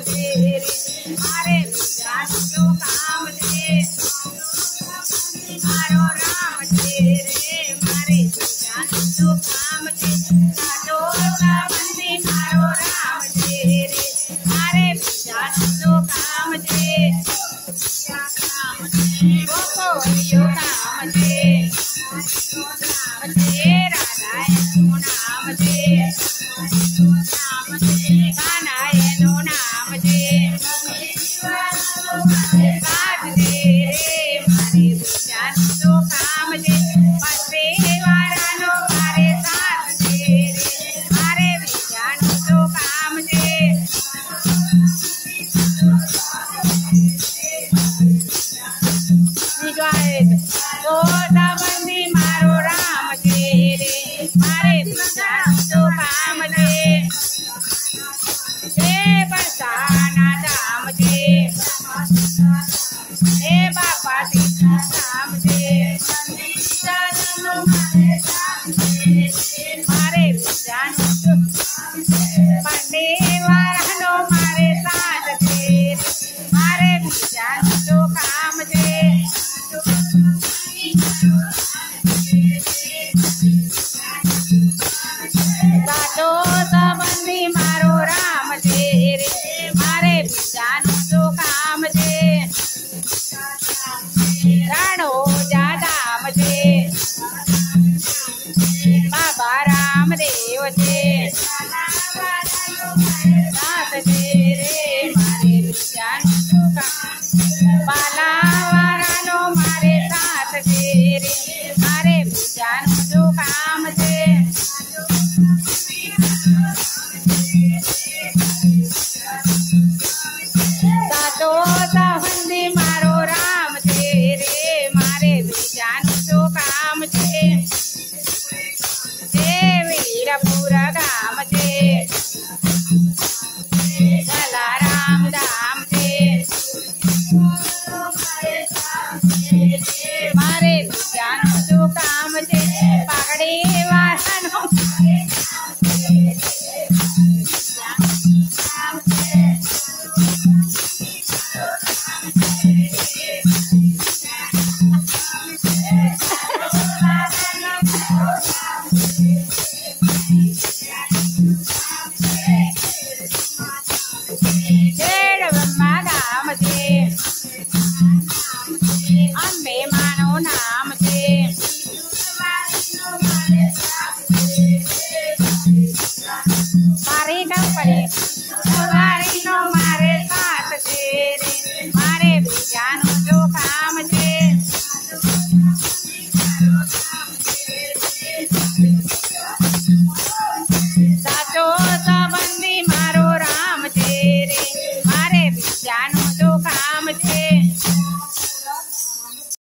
છે રે મારે બીજાનું શું કામ છે મારો રામ છે રે મારે બીજાનું શું કામ છે સાચો સંબંધી મારો રામ છે રે મારે બીજાનું શું કામ છે ગોપીઓ કામ છે રાધા એનું નામ છે કાના એનું નામ છે સાથ દે રે મારે બીજાનું શું કામ છે પરિવારનો મારે સાથ દે રે મારે બીજાનું શું કામ છે તો સંબંધી મારો રામ છે રે મારે બીજાનું શું કામ છે હે બરસાના ધામ છે હે બાપા સીતા ધામ છે મારે બીજાનું શું પરિવારનો મારે સાથ છે મારે બીજાનું શું કામ છે સાચો સંબંધી મારો રામ છે રે મારે બીજાનું શું કામ છે રાણોજા ધામ છે બાબા રામદેવ છે સાથ છે રે મારે બીજાનું શું કામ બાલાવાળાનો મારે સાથ છે રે મારે બીજાનું શું કામ છે સાચો સંબંધી મારો રામ છે રે મારે બીજાનું શું કામ છે હે વીરપુર ગામ છે જલારામ ધામ છે મારે બીજાનું શું કામ છે પાઘડી વાળાનો બ્રહ્મા ગામ છે અંબે માનું નામ છે મારી કંપની સવારીનો મારે સાથ છે રે મારે બીજાનું શું કામ છે